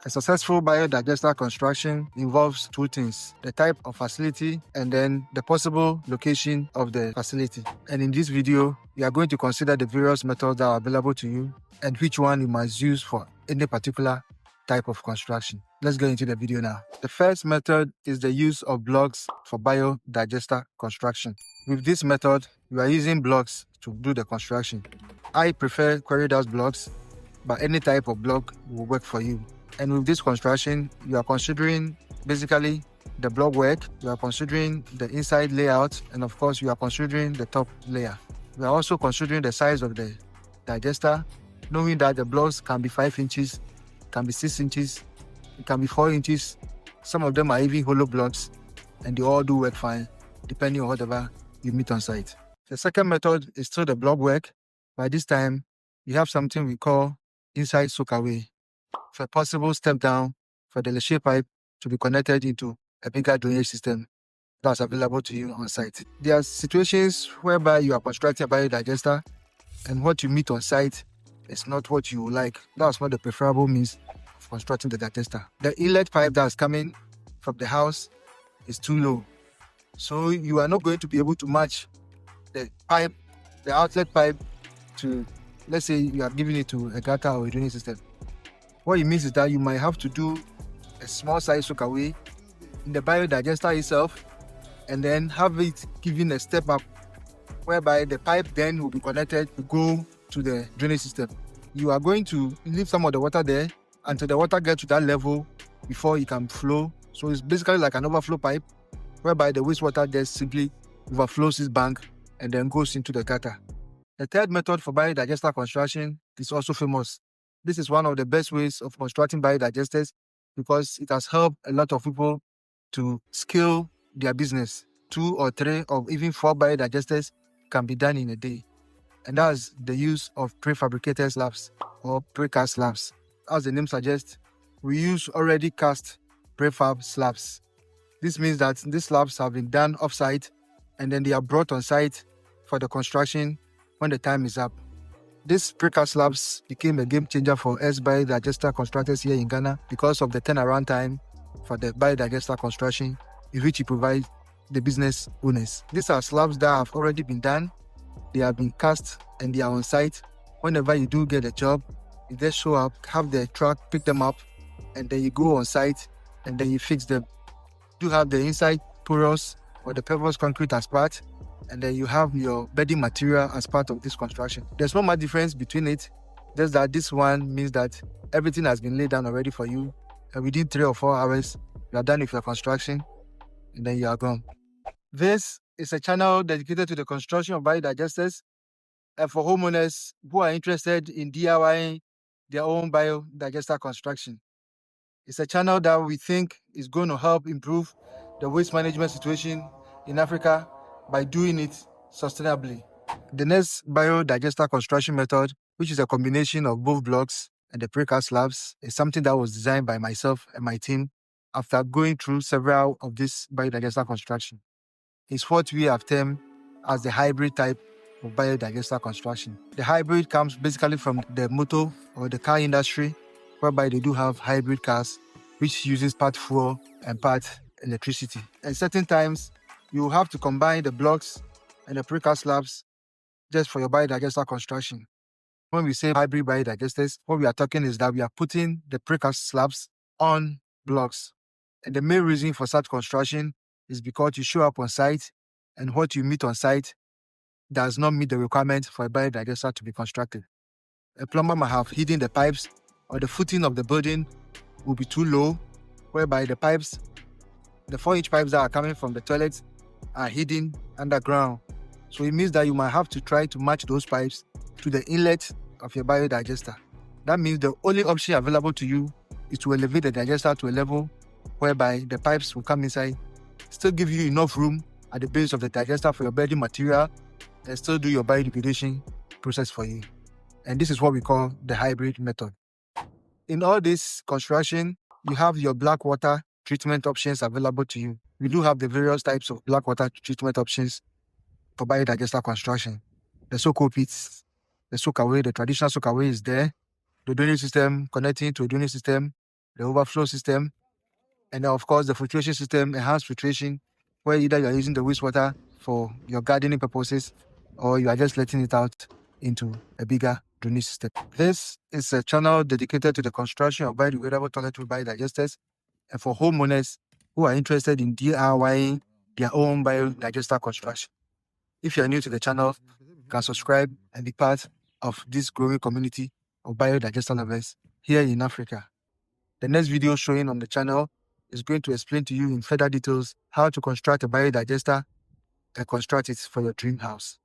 A successful biodigester construction involves two things: the type of facility and then the possible location of the facility. And in this video, we are going to consider the various methods that are available to you and which one you must use for any particular type of construction. Let's get into the video now. The first method is the use of blocks for biodigester construction. With this method, you are using blocks to do the construction. I prefer corridor blocks, but any type of block will work for you. And with this construction, you are considering basically the block work, you are considering the inside layout, and of course, you are considering the top layer. We are also considering the size of the digester, knowing that the blocks can be 5 inches, can be 6 inches, it can be 4 inches. Some of them are even hollow blocks, and they all do work fine, depending on whatever you meet on site. The second method is still the block work. By this time, you have something we call inside soakaway, for a possible step down for the laché pipe to be connected into a bigger drainage system that's available to you on site. There are situations whereby you are constructing a biodigester and what you meet on site is not what you like. That's not the preferable means of constructing the digester. The inlet pipe that's coming from the house is too low. So you are not going to be able to match the pipe, the outlet pipe to, let's say you are giving it to a gutter or a drainage system. What it means is that you might have to do a small size soakaway in the biodigester itself and then have it given a step up whereby the pipe then will be connected to go to the drainage system. You are going to leave some of the water there until the water gets to that level before it can flow. So it's basically like an overflow pipe whereby the wastewater just simply overflows this bank and then goes into the gutter. The third method for biodigester construction is also famous. This is one of the best ways of constructing biodigesters because it has helped a lot of people to scale their business. 2 or 3 or even 4 biodigesters can be done in a day. And that's the use of prefabricated slabs or precast slabs. As the name suggests, we use already cast prefab slabs. This means that these slabs have been done off-site and then they are brought on site for the construction when the time is up. This precast slabs became a game changer for us biodigester constructors here in Ghana because of the turnaround time for the biodigester construction in which it provides the business owners. These are slabs that have already been done, they have been cast and they are on site. Whenever you do get a job, you just show up, have the truck pick them up, and then you go on site and then you fix them. You have the inside porous or the pebbles concrete as part, and then you have your bedding material as part of this construction. There's no much difference between it, just that this one means that everything has been laid down already for you, and within 3 or 4 hours, you are done with your construction, and then you are gone. This is a channel dedicated to the construction of biodigesters and for homeowners who are interested in DIYing their own biodigester construction. It's a channel that we think is going to help improve the waste management situation in Africa by doing it sustainably. The next biodigester construction method, which is a combination of both blocks and the precast slabs, is something that was designed by myself and my team after going through several of this biodigester construction. It's what we have termed as the hybrid type of biodigester construction. The hybrid comes basically from the motor or the car industry, whereby they do have hybrid cars, which uses part fuel and part electricity. And certain times, you have to combine the blocks and the precast slabs just for your biodigester construction. When we say hybrid biodigesters, what we are talking is that we are putting the precast slabs on blocks. And the main reason for such construction is because you show up on site and what you meet on site does not meet the requirement for a biodigester to be constructed. A plumber might have hidden the pipes or the footing of the building will be too low, whereby the pipes, the 4-inch pipes that are coming from the toilets are hidden underground. So it means that you might have to try to match those pipes to the inlet of your biodigester. That means the only option available to you is to elevate the digester to a level whereby the pipes will come inside, still give you enough room at the base of the digester for your bedding material, and still do your biodegradation process for you. And this is what we call the hybrid method. In all this construction, you have your black water treatment options available to you. We do have the various types of black water treatment options for biodigester construction. The soak pits, the soakaway, the traditional soakaway is there. The drainage system connecting to a drainage system the overflow system, and then of course the filtration system, enhanced filtration, where either you are using the wastewater for your gardening purposes or you are just letting it out into a bigger drainage system. This is a channel dedicated to the construction of biodegradable toilet roll biodigesters and for homeowners who are interested in DIYing their own biodigester construction. If you are new to the channel, you can subscribe and be part of this growing community of biodigester lovers here in Africa. The next video showing on the channel is going to explain to you in further details how to construct a biodigester and construct it for your dream house.